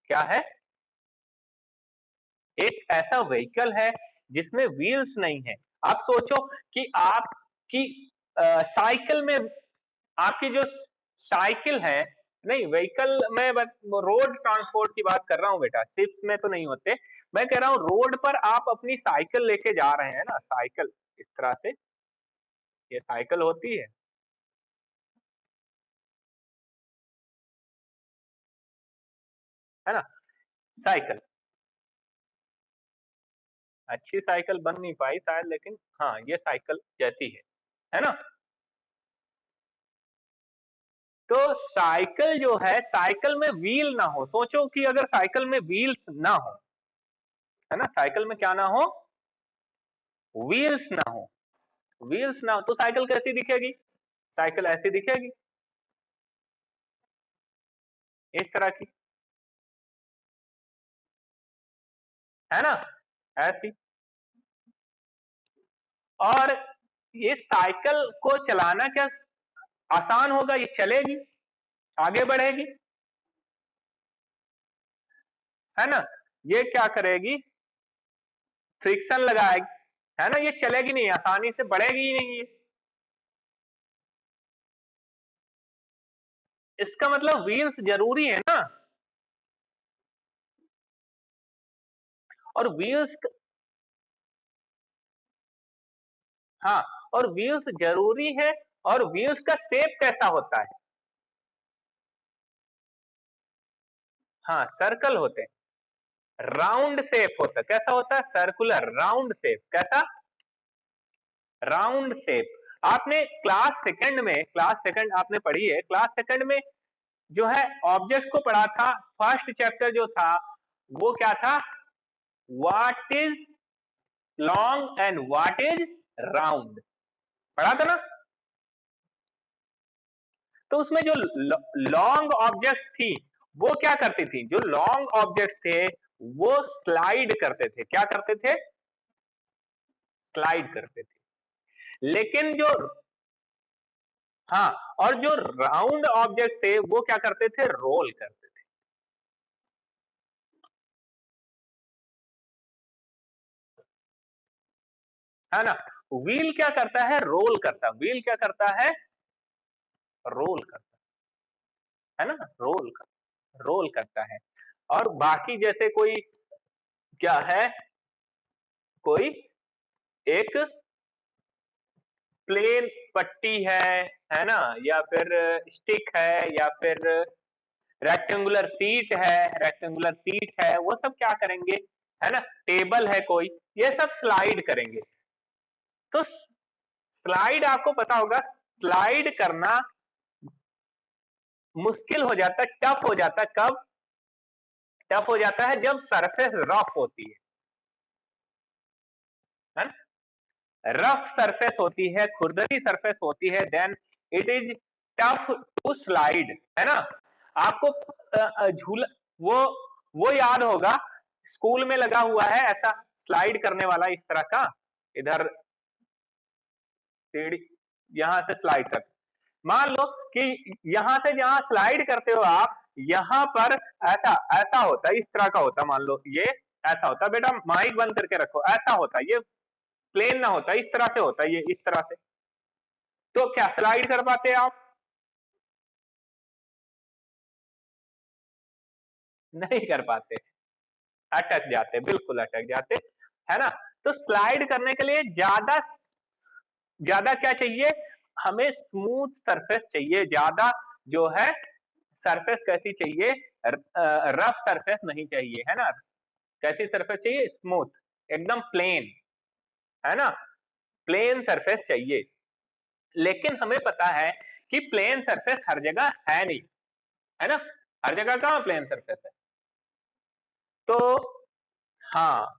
क्या है? एक ऐसा व्हीकल है जिसमें व्हील्स नहीं है। आप सोचो कि आपकी साइकिल में, आपकी जो साइकिल है, नहीं व्हीकल में रोड ट्रांसपोर्ट की बात कर रहा हूँ बेटा, शिप्स में तो नहीं होते। मैं कह रहा हूँ रोड पर आप अपनी साइकिल लेके जा रहे हैं ना, साइकिल इस तरह से, ये साइकिल होती है ना? साइकिल, अच्छी साइकिल बन नहीं पाई शायद, लेकिन हाँ ये साइकिल जैसी है ना? तो साइकिल जो है, साइकिल में व्हील ना हो, सोचो कि अगर साइकिल में व्हील्स ना हो, है ना, साइकिल में क्या ना हो, व्हील्स ना हो, व्हील्स ना हो तो साइकिल कैसी दिखेगी? साइकिल ऐसी दिखेगी, इस तरह की, है ना, ऐसी। और ये साइकिल को चलाना क्या आसान होगा? ये चलेगी, आगे बढ़ेगी, है ना? ये क्या करेगी? फ्रिक्शन लगाएगी, है ना? ये चलेगी नहीं, आसानी से बढ़ेगी ही नहीं ये। इसका मतलब व्हील्स जरूरी है ना। और व्हील्स, हाँ, और व्हील्स जरूरी है। और व्हील्स का शेप कैसा होता है? हाँ, सर्कल होते हैं, राउंड शेप होता है। कैसा होता है? Circular, round shape. कैसा? Round shape. आपने क्लास सेकंड में, क्लास सेकंड आपने पढ़ी है, क्लास सेकंड में जो है ऑब्जेक्ट को पढ़ा था, फर्स्ट चैप्टर जो था वो क्या था? What is long and what is round, पढ़ा था ना? तो उसमें जो लॉन्ग ऑब्जेक्ट थी वो क्या करती थी? जो लॉन्ग ऑब्जेक्ट थे वो स्लाइड करते थे। क्या करते थे? स्लाइड करते थे। लेकिन जो, हाँ, और जो राउंड ऑब्जेक्ट थे वो क्या करते थे? रोल करते थे। है ना? व्हील क्या करता है? रोल करता है। व्हील क्या करता है? रोल करता है ना, रोल करता है। और बाकी जैसे कोई क्या है, कोई एक प्लेन पट्टी है ना, या फिर स्टिक है, या फिर रेक्टेंगुलर सीट है, रेक्टेंगुलर सीट है, वो सब क्या करेंगे? है ना, टेबल है कोई, ये सब स्लाइड करेंगे। तो स्लाइड आपको पता होगा, स्लाइड करना मुश्किल हो जाता है, टफ हो जाता है। कब टफ हो जाता है? जब सरफेस रफ होती है ना? रफ सरफेस होती है, खुरदरी सरफेस होती है, then it is tough to slide, है ना? आपको झूला, वो वो याद होगा, स्कूल में लगा हुआ है ऐसा स्लाइड करने वाला, इस तरह का, इधर सीढ़ी, यहां से स्लाइड कर, मान लो कि यहां से जहां स्लाइड करते हो आप, यहां पर ऐसा ऐसा होता है, इस तरह का होता है, मान लो ये ऐसा होता है। बेटा माइक बंद करके रखो, ऐसा होता है, ये प्लेन ना होता, इस तरह से होता है, ये इस तरह से। तो क्या स्लाइड कर पाते हैं आप? नहीं कर पाते, अटक जाते, बिल्कुल अटक जाते, है ना? तो स्लाइड करने के लिए ज्यादा ज्यादा क्या चाहिए? हमें स्मूथ सरफेस चाहिए ज्यादा, जो है सरफेस कैसी चाहिए? रफ सरफेस नहीं चाहिए, है ना? कैसी सरफेस चाहिए? स्मूथ, एकदम प्लेन, है ना? प्लेन सरफेस चाहिए। लेकिन हमें पता है कि प्लेन सरफेस हर जगह है नहीं, है ना? हर जगह कहाँ प्लेन सरफेस है? तो हाँ,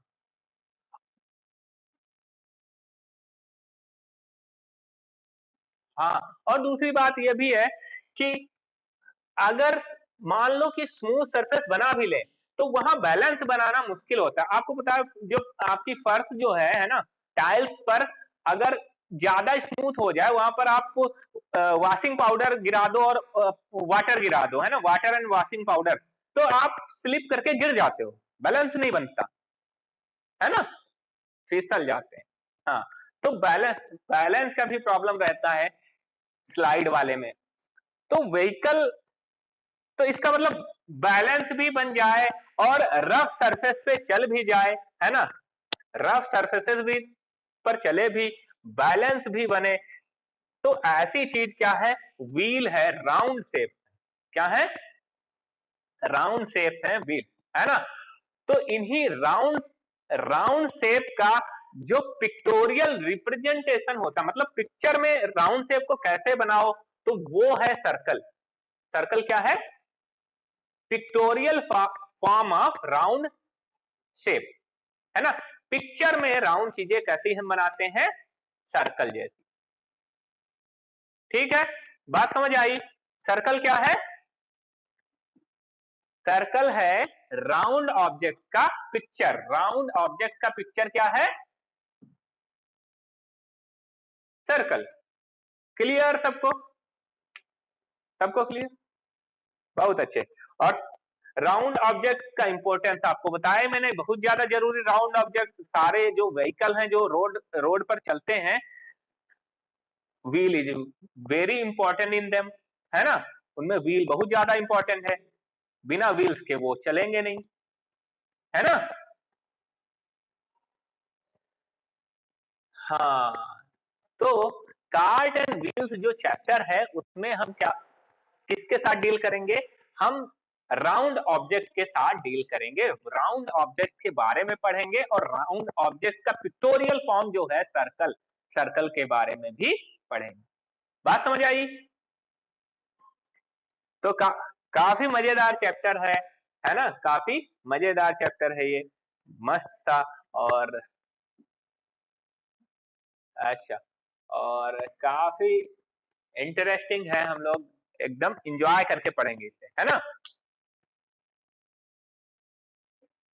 हाँ, और दूसरी बात यह भी है कि अगर मान लो कि स्मूथ सरफेस बना भी ले, तो वहां बैलेंस बनाना मुश्किल होता है। आपको पता है, जो आपकी फर्श जो है ना, टाइल्स पर अगर ज्यादा स्मूथ हो जाए, वहां पर आप वॉशिंग पाउडर गिरा दो और वाटर गिरा दो, है ना, वाटर एंड वॉशिंग पाउडर, तो आप स्लिप करके गिर जाते हो, बैलेंस नहीं बनता, है ना, फिसल जाते हैं। हाँ, तो बैलेंस बैलेंस का भी प्रॉब्लम रहता है स्लाइड वाले में। तो व्हीकल, तो इसका मतलब बैलेंस भी बन जाए और रफ सरफेस पे चल भी जाए, है ना, रफ सरफेसेस भी पर चले भी, बैलेंस भी बने, तो ऐसी चीज क्या है, व्हील है, राउंड शेप। क्या है, राउंड शेप है व्हील, है ना। तो इन्हीं राउंड राउंड शेप का जो पिक्टोरियल रिप्रेजेंटेशन होता है, मतलब पिक्चर में राउंड शेप को कैसे बनाओ, तो वो है सर्कल। सर्कल क्या है, pictorial form of round shape, है ना। पिक्चर में राउंड चीजें कैसी हम बनाते हैं, सर्कल जैसी। ठीक है, बात समझ आई। सर्कल क्या है, सर्कल है राउंड ऑब्जेक्ट का पिक्चर। राउंड ऑब्जेक्ट का पिक्चर क्या है, सर्कल। क्लियर सबको, सबको क्लियर, बहुत अच्छे। और राउंड ऑब्जेक्ट का इंपॉर्टेंस आपको बताया मैंने, बहुत ज्यादा जरूरी। राउंड ऑब्जेक्ट सारे जो व्हीकल हैं जो रोड रोड पर चलते हैं, wheel is very important in them, है ना, उनमें व्हील बहुत ज्यादा इंपॉर्टेंट है, बिना व्हील्स के वो चलेंगे नहीं, है ना। हाँ, तो कार्ट एंड व्हील्स जो चैप्टर है उसमें हम क्या, किसके साथ डील करेंगे, हम राउंड ऑब्जेक्ट के साथ डील करेंगे, राउंड ऑब्जेक्ट के बारे में पढ़ेंगे, और राउंड ऑब्जेक्ट का पिक्टोरियल फॉर्म जो है सर्कल, सर्कल के बारे में भी पढ़ेंगे। बात समझ आई। तो काफी मजेदार चैप्टर है ना, काफी मजेदार चैप्टर है ये, मस्त सा। और अच्छा, और काफी इंटरेस्टिंग है, हम लोग एकदम इंजॉय करके पढ़ेंगे इसे, है ना,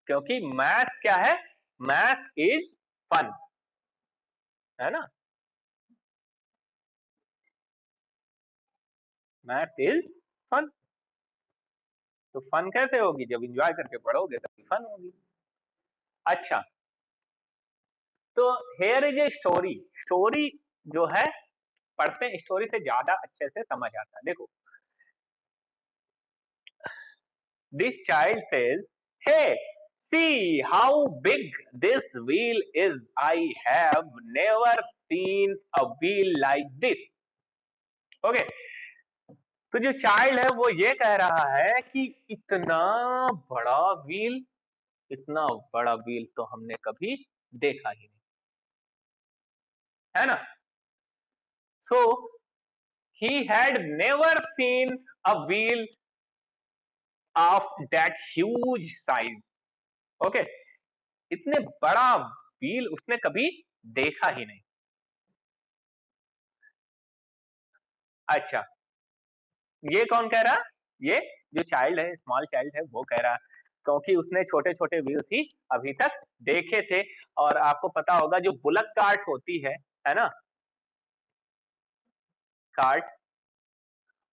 क्योंकि मैथ क्या है, मैथ इज फन, है ना, मैथ इज फन। तो फन कैसे होगी, जब इंजॉय करके पढ़ोगे तभी फन होगी। अच्छा, तो here is a story. Story जो है, पढ़ते हैं स्टोरी से ज्यादा अच्छे से समझ आता है। देखो, this child says, hey see how big this wheel is, I have never seen a wheel like this। Okay, तो जो चाइल्ड है वो ये कह रहा है कि इतना बड़ा व्हील, इतना बड़ा व्हील तो हमने कभी देखा ही नहीं, है ना। So he had never seen a wheel of that huge size. Okay, इतने बड़ा व्हील उसने कभी देखा ही नहीं। अच्छा, ये कौन कह रहा, ये जो चाइल्ड है, स्मॉल चाइल्ड है, वो कह रहा है, क्योंकि उसने छोटे छोटे व्हील्स ही अभी तक देखे थे। और आपको पता होगा जो बुलक कार्ट होती है ना, कार्ट,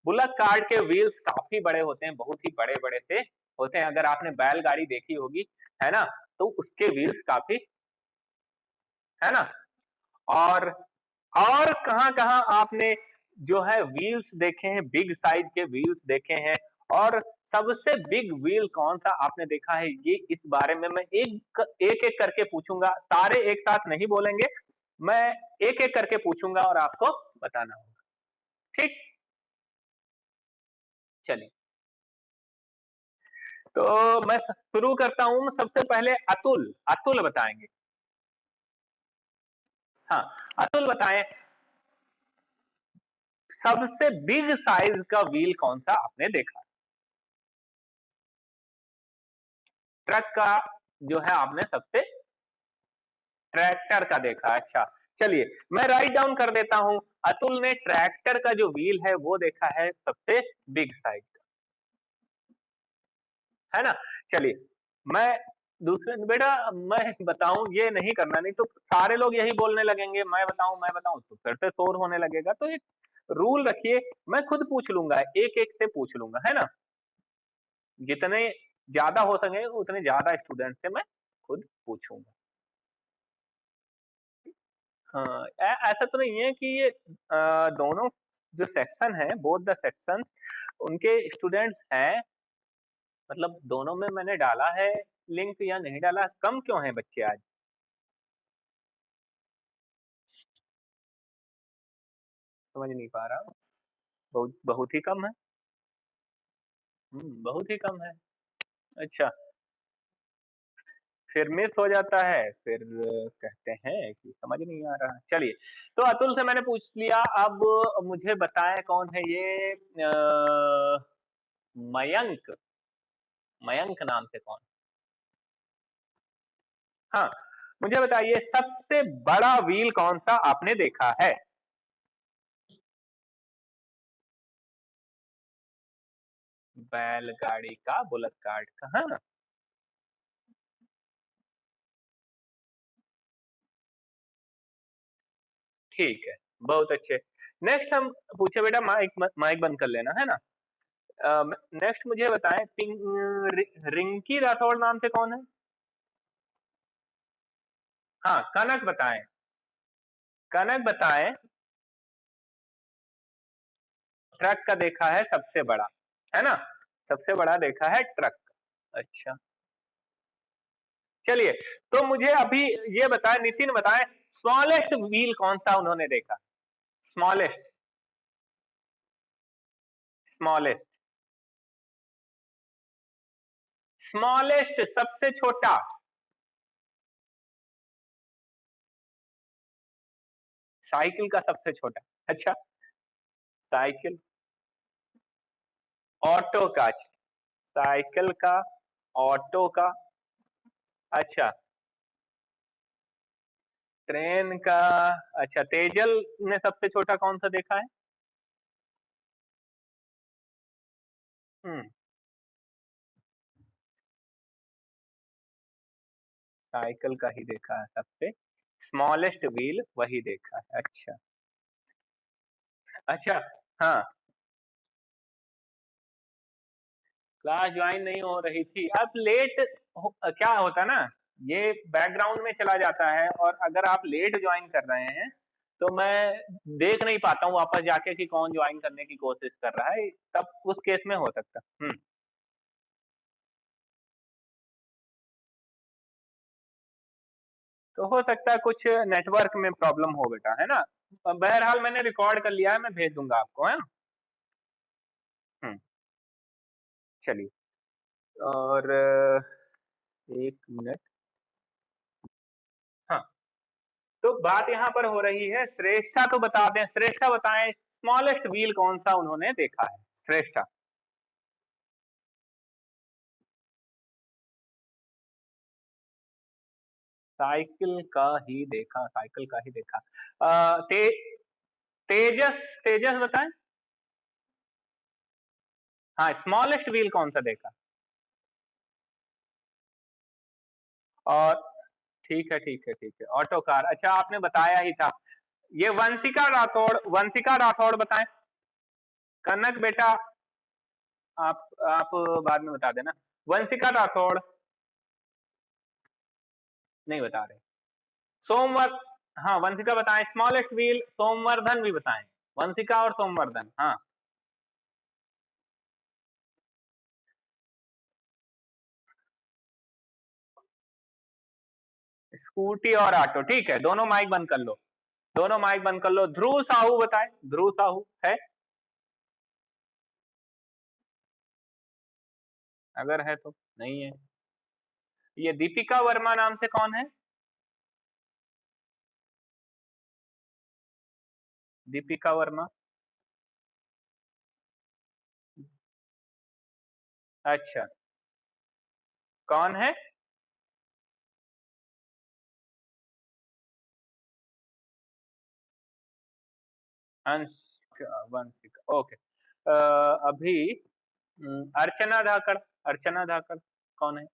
बुलक कार्ट के व्हील्स काफी बड़े होते हैं, बहुत ही बड़े बड़े से होते हैं। अगर आपने बैलगाड़ी देखी होगी, है ना, तो उसके व्हील्स काफी, है ना। और और कहाँ कहाँ आपने जो है व्हील्स देखे हैं, बिग साइज के व्हील्स देखे हैं। और सबसे बिग व्हील कौन सा आपने देखा है, ये इस बारे में मैं एक एक एक करके पूछूंगा, सारे एक साथ नहीं बोलेंगे, मैं एक एक करके पूछूंगा और आपको बताना होगा। ठीक, चलिए, तो मैं शुरू करता हूं। सबसे पहले अतुल, अतुल बताएंगे। हाँ, अतुल बताएं, सबसे बिग साइज का व्हील कौन सा आपने देखा। ट्रक का जो है आपने सबसे, ट्रैक्टर का देखा, अच्छा। चलिए, मैं राइट डाउन कर देता हूं, अतुल ने ट्रैक्टर का जो व्हील है वो देखा है सबसे बिग साइज का, है ना। चलिए, मैं दूसरे, बेटा मैं बताऊं, ये नहीं करना, नहीं तो सारे लोग यही बोलने लगेंगे, मैं बताऊं तो फिर से शोर होने लगेगा। तो एक रूल रखिए, मैं खुद पूछ लूंगा, एक एक से पूछ लूंगा, है ना। जितने ज्यादा हो सके उतने ज्यादा स्टूडेंट से मैं खुद पूछूंगा। हाँ, ऐसा तो नहीं है कि ये दोनों जो सेक्शन है, बोथ द सेक्शंस, उनके स्टूडेंट्स हैं, मतलब दोनों में मैंने डाला है लिंक या नहीं डाला, कम क्यों है बच्चे आज? समझ नहीं पा रहा। बहुत बहुत ही कम है। बहुत ही कम है। अच्छा, फिर मिस हो जाता है, फिर कहते हैं कि समझ नहीं आ रहा। चलिए, तो अतुल से मैंने पूछ लिया, अब मुझे बताएं कौन है ये मयंक। मयंक नाम से कौन? हाँ, मुझे बताइए सबसे बड़ा व्हील कौन सा आपने देखा है? बैलगाड़ी का, बुलेट कार्ट का, हाँ। ठीक है, बहुत अच्छे। नेक्स्ट हम पूछे, बेटा माइक माइक बंद कर लेना है ना। नेक्स्ट मुझे बताएं, रिंकी राठौड़ नाम से कौन है? हाँ, कनक बताएं। कनक बताएं, ट्रक का देखा है सबसे बड़ा, है ना? सबसे बड़ा देखा है ट्रक। अच्छा, चलिए, तो मुझे अभी ये बताएं, नितिन बताएं, स्मॉलेस्ट व्हील कौन सा उन्होंने देखा? स्मॉलेस्ट, स्मॉलेस्ट, स्मॉलेस्ट सबसे छोटा। साइकिल का सबसे छोटा। अच्छा, साइकिल, ऑटो का, साइकिल का, ऑटो का, अच्छा, ट्रेन का, अच्छा, तेजल ने सबसे छोटा कौन सा देखा है? हम्म, साइकिल का ही देखा है सबसे स्मॉलेस्ट व्हील, वही देखा है। अच्छा, अच्छा, हाँ, क्लास ज्वाइन नहीं हो रही थी, अब लेट क्या होता ना, ये बैकग्राउंड में चला जाता है, और अगर आप लेट ज्वाइन कर रहे हैं तो मैं देख नहीं पाता हूँ वापस जाके कि कौन ज्वाइन करने की कोशिश कर रहा है, तब उस केस में हो सकता। तो हो सकता है कुछ नेटवर्क में प्रॉब्लम हो बेटा, है ना? बहरहाल मैंने रिकॉर्ड कर लिया है, मैं भेज दूंगा आपको, है ना? हम्म, चलिए, और एक मिनट। हाँ, तो बात यहाँ पर हो रही है, श्रेष्ठा तो बता दें, श्रेष्ठा बताएं स्मॉलेस्ट व्हील कौन सा उन्होंने देखा है? श्रेष्ठा। साइकिल का ही देखा, साइकिल का ही देखा। तेजस, तेजस बताएं। हाँ, स्मॉलेस्ट व्हील कौन सा देखा? और ठीक है, ठीक है, ठीक है, ऑटो कार, अच्छा आपने बताया ही था। ये वंशिका राठौड़, वंशिका राठौड़ बताएं। कनक बेटा, आप बाद में बता देना। वंशिका राठौड़ नहीं बता रहे। सोमवर, हाँ वंशिका बताएं स्मॉलेस्ट व्हील, सोमवर्धन भी बताएं। वंशिका और सोमवर्धन, हाँ। स्कूटी और ऑटो, ठीक है, दोनों माइक बंद कर लो। दोनों माइक बंद कर लो। ध्रुव साहू बताएं, ध्रुव साहू है? अगर है तो, नहीं है। ये दीपिका वर्मा नाम से कौन है? दीपिका वर्मा, अच्छा, कौन है? अंशिका, वंशिका, ओके। अभी अर्चना धाकड़, अर्चना धाकड़ कौन है?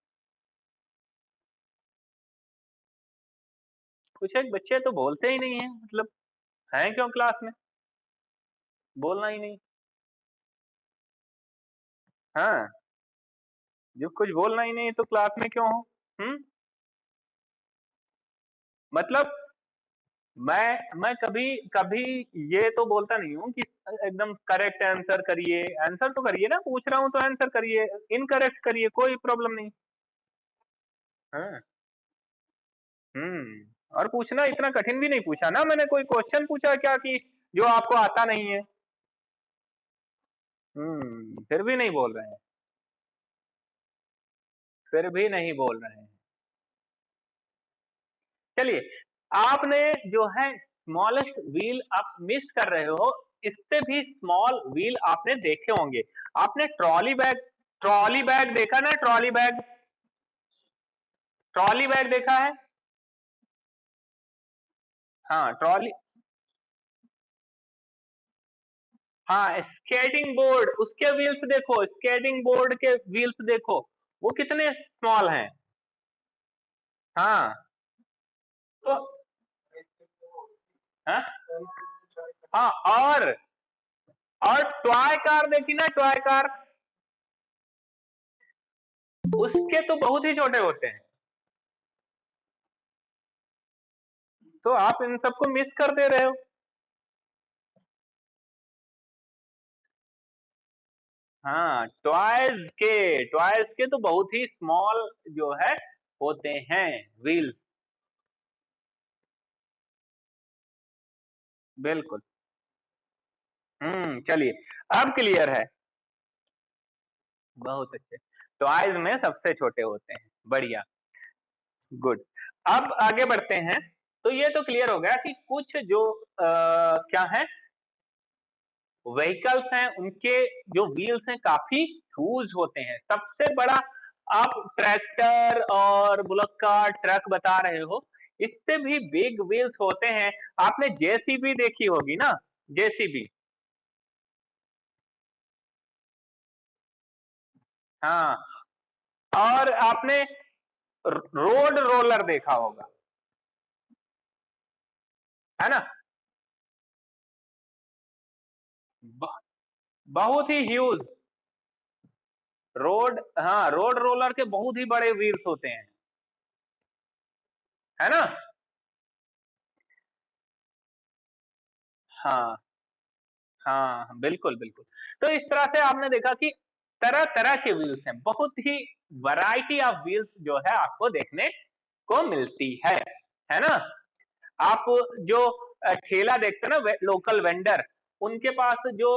कुछ एक बच्चे तो बोलते ही नहीं है, मतलब हैं क्यों क्लास में, बोलना ही नहीं। हाँ, जब कुछ बोलना ही नहीं तो क्लास में क्यों हो? मतलब मैं कभी कभी ये तो बोलता नहीं हूँ कि एकदम करेक्ट आंसर करिए, आंसर तो करिए ना, पूछ रहा हूँ तो आंसर करिए, इनकरेक्ट करिए, कोई प्रॉब्लम नहीं। हाँ। और पूछना इतना कठिन भी नहीं पूछा ना मैंने, कोई क्वेश्चन पूछा क्या कि जो आपको आता नहीं है। फिर भी नहीं बोल रहे हैं, फिर भी नहीं बोल रहे हैं। चलिए, आपने जो है स्मॉलेस्ट व्हील आप मिस कर रहे हो, इससे भी स्मॉल व्हील आपने देखे होंगे। आपने ट्रॉली बैग देखा ना, ट्रॉली बैग, ट्रॉली बैग देखा है? हाँ, ट्रॉली। हाँ, स्केटिंग बोर्ड, उसके व्हील्स देखो, स्केटिंग बोर्ड के व्हील्स देखो, वो कितने स्मॉल हैं। हाँ। तो हाँ, हाँ, और टॉय कार देखी ना, टॉय कार, उसके तो बहुत ही छोटे होते हैं। तो आप इन सबको मिस कर दे रहे हो। हाँ, टॉयज के तो बहुत ही स्मॉल जो है होते हैं व्हील्स। बिल्कुल। चलिए, अब क्लियर है। बहुत अच्छे। टॉयज में सबसे छोटे होते हैं, बढ़िया, गुड। अब आगे बढ़ते हैं। तो ये तो क्लियर हो गया कि कुछ जो क्या है, व्हीकल्स हैं, उनके जो व्हील्स हैं काफी ह्यूज होते हैं। सबसे बड़ा आप ट्रैक्टर और बुलक का ट्रक बता रहे हो, इससे भी बिग व्हील्स होते हैं। आपने जेसीबी देखी होगी ना, जेसीबी। हाँ, और आपने रोड रोलर देखा होगा, है ना? ब- बहुत ही ह्यूज रोड, हाँ, रोड रोलर के बहुत ही बड़े व्हील्स होते हैं, है ना? हाँ, हाँ, बिल्कुल, बिल्कुल। तो इस तरह से आपने देखा कि तरह-तरह के व्हील्स हैं, बहुत ही वैरायटी ऑफ व्हील्स जो है आपको देखने को मिलती है ना? आप जो ठेला देखते हैं ना, लोकल वेंडर, उनके पास जो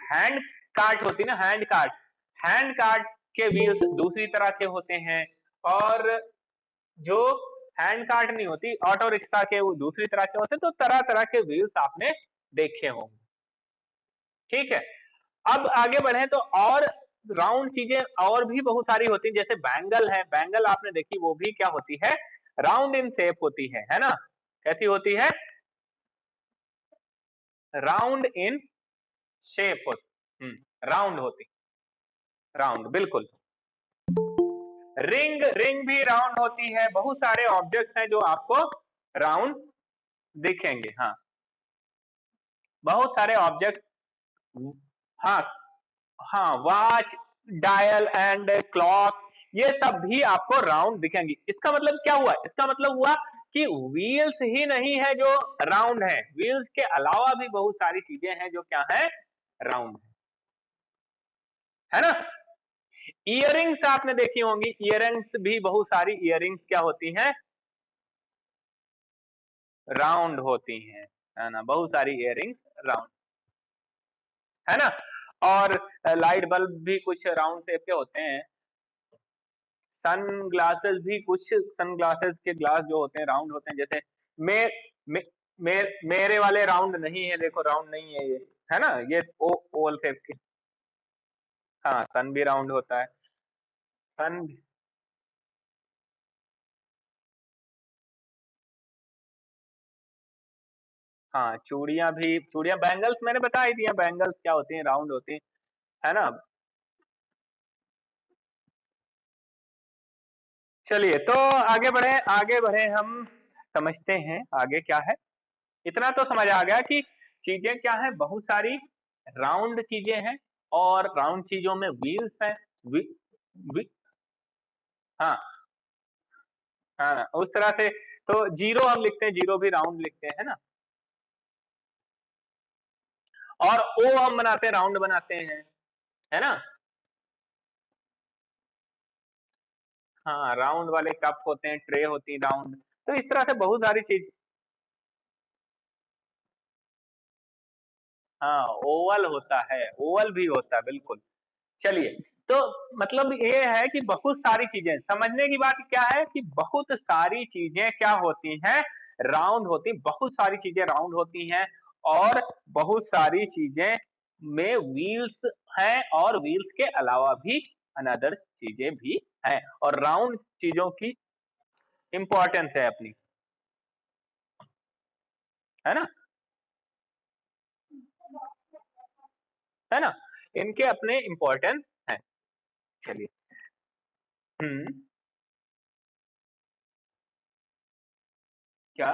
हैंड कार्ट होती है ना, हैंड कार्ट के व्हील्स दूसरी तरह के होते हैं, और जो हैंड कार्ट नहीं होती, ऑटो रिक्शा के, वो दूसरी तरह के होते हैं। तो तरह तरह के व्हील्स आपने देखे होंगे, ठीक है। अब आगे बढ़े तो और राउंड चीजें और भी बहुत सारी होती हैं, जैसे बैंगल है, बैंगल आपने देखी, वो भी क्या होती है, राउंड इन शेप होती है ना? कैसी होती है? राउंड इन शेप होती, राउंड होती, राउंड, बिल्कुल। रिंग रिंग भी राउंड होती है, बहुत सारे ऑब्जेक्ट्स हैं जो आपको राउंड दिखेंगे। हाँ, बहुत सारे ऑब्जेक्ट। हाँ, हाँ, वॉच, डायल एंड क्लॉक, ये सब भी आपको राउंड दिखेंगी। इसका मतलब क्या हुआ? इसका मतलब हुआ कि व्हील्स ही नहीं है जो राउंड है, व्हील्स के अलावा भी बहुत सारी चीजें हैं जो क्या है, राउंड है ना? इयररिंग्स आपने देखी होंगी, इयररिंग्स भी बहुत सारी इयररिंग्स क्या होती हैं, राउंड होती हैं, है ना? बहुत सारी इयररिंग्स राउंड, है ना? और लाइट बल्ब भी कुछ राउंड शेप के होते हैं। सन ग्लासेस भी, कुछ सन ग्लासेस के ग्लास जो होते हैं राउंड होते हैं, जैसे मे, मे, मेरे वाले राउंड नहीं है, देखो राउंड नहीं है ये, है ना? ये ओवल शेप के। हाँ, सन भी राउंड होता है, सन। हाँ, चूड़ियां बैंगल्स मैंने बता ही दिया, बैंगल्स क्या होती हैं, राउंड होती हैं, है ना? चलिए, तो आगे बढ़े हम, समझते हैं आगे क्या है। इतना तो समझ आ गया कि चीजें क्या है, बहुत सारी राउंड चीजें हैं, और राउंड चीजों में व्हील्स हैं। हाँ हाँ, उस तरह से। तो जीरो हम लिखते हैं, जीरो भी राउंड लिखते हैं, है ना। और ओ हम बनाते हैं, राउंड बनाते हैं, है ना। हाँ, राउंड वाले कप होते हैं, ट्रे होती है राउंड। तो इस तरह से बहुत सारी चीज। हाँ, ओवल होता है, ओवल भी होता है, बिल्कुल। चलिए, तो मतलब ये है कि बहुत सारी चीजें, समझने की बात क्या है कि बहुत सारी चीजें क्या होती हैं, राउंड होती, बहुत सारी चीजें राउंड होती हैं। और बहुत सारी चीजें में व्हील्स हैं, और व्हील्स के अलावा भी अनदर चीजें भी हैं, और राउंड चीजों की इंपॉर्टेंस है अपनी, है ना, है ना। इनके अपने इंपॉर्टेंस हैं। चलिए। हम्म। क्या?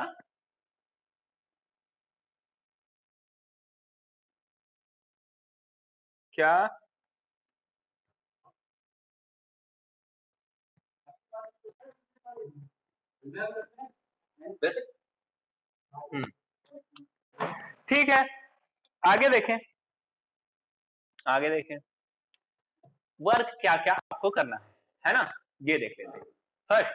क्या? वैसे। हम्म। ठीक है, आगे देखें, आगे देखें। वर्क क्या क्या आपको करना है ना, ये देख लेते हैं। फर्स्ट,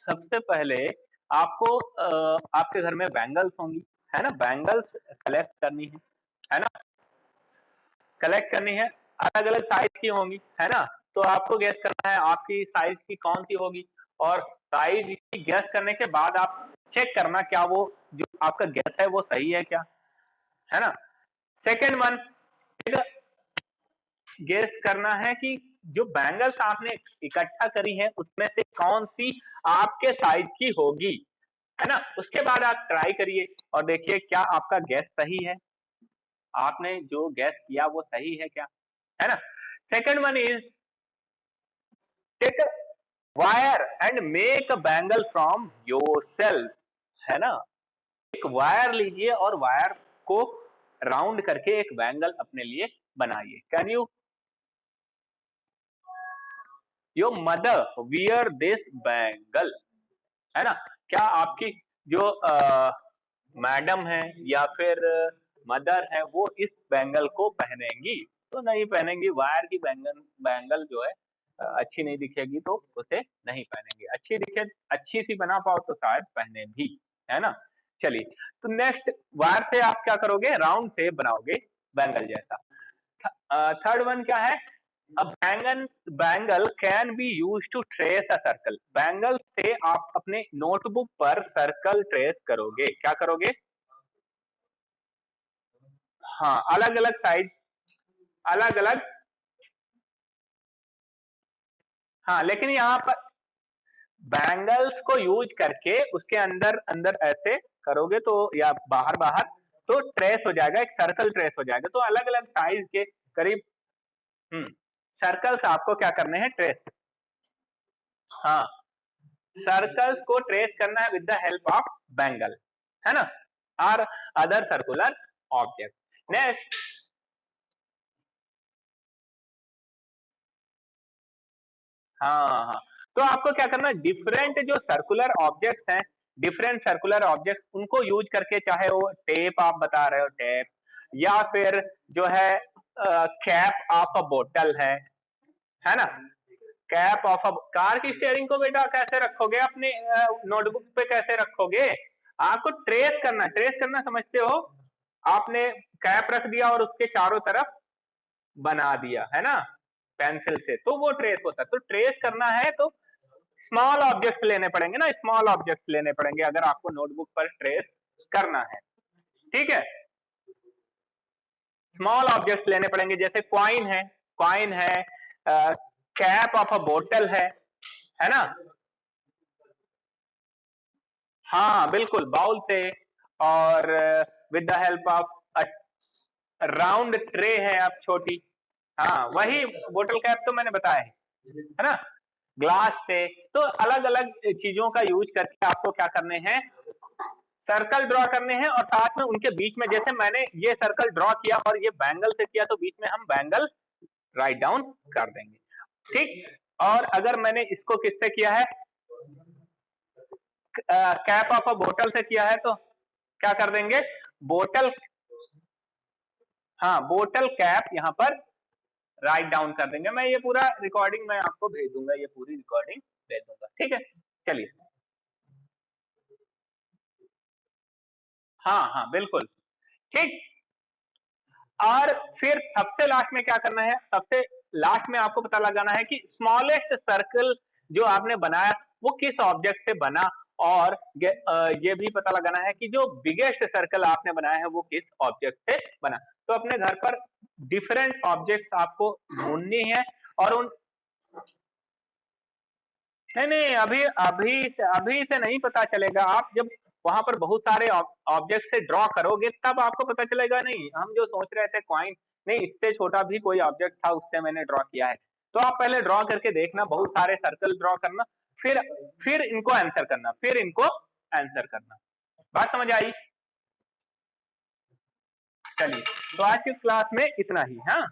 सबसे पहले आपको आपके घर में बैंगल्स होंगी, है ना, बैंगल्स कलेक्ट करनी है ना, कलेक्ट करनी है। अलग अलग साइज की होंगी, है ना। तो आपको गैस करना है आपकी साइज की कौन सी होगी, और साइज की गैस करने के बाद आप चेक करना क्या वो जो आपका गैस है वो सही है क्या, है ना। सेकेंड वन, गेस करना है कि जो बैंगल्स आपने इकट्ठा करी है उसमें से कौन सी आपके साइज की होगी, है ना। उसके बाद आप ट्राई करिए और देखिए क्या आपका गैस सही है, आपने जो गैस किया वो सही है क्या, है ना। Second one is, take a wire and make a bangle from yourself, है ना। एक वायर लीजिए और वायर को राउंड करके एक बैंगल अपने लिए बनाइए। Can you, your mother wear this bangle, है ना। क्या आपकी जो मैडम है या फिर मदर है वो इस बैंगल को पहनेंगी? तो नहीं पहनेंगी, वायर की बैंगल बैंगल जो है अच्छी नहीं दिखेगी तो उसे नहीं पहनेंगे, अच्छी दिखे, अच्छी सी बना पाओ तो शायद पहने भी, है ना। चलिए, तो नेक्स्ट, वायर से आप क्या करोगे, राउंड शेप बनाओगे बैंगल जैसा। थर्ड वन क्या है, a bangle can be use to trace a circle, bangle से आप अपने नोटबुक पर सर्कल ट्रेस करोगे, क्या करोगे। हाँ, अलग अलग साइज, अलग अलग। हाँ, लेकिन यहाँ पर बैंगल्स को यूज करके उसके अंदर अंदर ऐसे करोगे तो, या बाहर बाहर, तो ट्रेस हो जाएगा, एक सर्कल ट्रेस हो जाएगा। तो अलग अलग साइज के करीब, हम्म, सर्कल्स आपको क्या करने हैं, ट्रेस। हाँ, सर्कल्स को ट्रेस करना है with the help of bangle, है ना, और अदर सर्कुलर ऑब्जेक्ट। नेक्स्ट, हाँ हाँ, तो आपको क्या करना है, डिफरेंट जो सर्कुलर ऑब्जेक्ट्स हैं, डिफरेंट सर्कुलर ऑब्जेक्ट्स उनको यूज करके, चाहे वो टेप आप बता रहे हो, टेप, या फिर जो है कैप ऑफ अ बोतल है ना। कैप ऑफ अ कार की स्टीयरिंग को बेटा कैसे रखोगे अपने नोटबुक पे, कैसे रखोगे, आपको ट्रेस करना, ट्रेस करना समझते हो, आपने कैप रख दिया और उसके चारों तरफ बना दिया, है ना, पेंसिल से, तो वो ट्रेस होता है। तो ट्रेस करना है तो स्मॉल ऑब्जेक्ट लेने पड़ेंगे ना, स्मॉल ऑब्जेक्ट लेने पड़ेंगे अगर आपको नोटबुक पर ट्रेस करना है, ठीक है। स्मॉल ऑब्जेक्ट लेने पड़ेंगे, जैसे क्वाइन है, क्वाइन है, कैप ऑफ अ बोतल है ना। हाँ बिल्कुल, बाउल से, और with the help of round tray है आप छोटी, हाँ वही बोतल कैप तो मैंने बताया है ना, ग्लास से। तो अलग अलग चीजों का यूज करके आपको क्या करने हैं, सर्कल ड्रॉ करने हैं और साथ में उनके बीच में, जैसे मैंने ये सर्कल ड्रॉ किया और ये बैंगल से किया, तो बीच में हम बैंगल राइट डाउन कर देंगे, ठीक। और अगर मैंने इसको किससे किया है, कैप ऑफ अ बोतल से किया है, तो क्या कर देंगे, बोतल, हाँ बोतल कैप यहाँ पर राइट डाउन कर देंगे। मैं ये पूरा रिकॉर्डिंग मैं आपको भेज दूंगा, ये पूरी रिकॉर्डिंग भेज दूंगा, ठीक है। चलिए, हाँ हाँ बिल्कुल, ठीक। और फिर सबसे लास्ट में क्या करना है, सबसे लास्ट में आपको पता लगाना है कि स्मॉलेस्ट सर्कल जो आपने बनाया वो किस ऑब्जेक्ट से बना, और ये भी पता लगाना है कि जो बिगेस्ट सर्कल आपने बनाया है वो किस ऑब्जेक्ट से बना। तो अपने घर पर डिफरेंट ऑब्जेक्ट्स आपको ढूंढनी है, और उन, नहीं नहीं, अभी अभी अभी से नहीं पता चलेगा, आप जब वहां पर बहुत सारे ऑब्जेक्ट से ड्रॉ करोगे तब आपको पता चलेगा। नहीं, हम जो सोच रहे थे कॉइन, नहीं इससे छोटा भी कोई ऑब्जेक्ट था उससे मैंने ड्रॉ किया है। तो आप पहले ड्रॉ करके देखना, बहुत सारे सर्कल ड्रॉ करना, फिर फिर इनको आंसर करना, फिर इनको आंसर करना। बात समझ आई? चलिए, तो आज की क्लास में इतना ही, हाँ।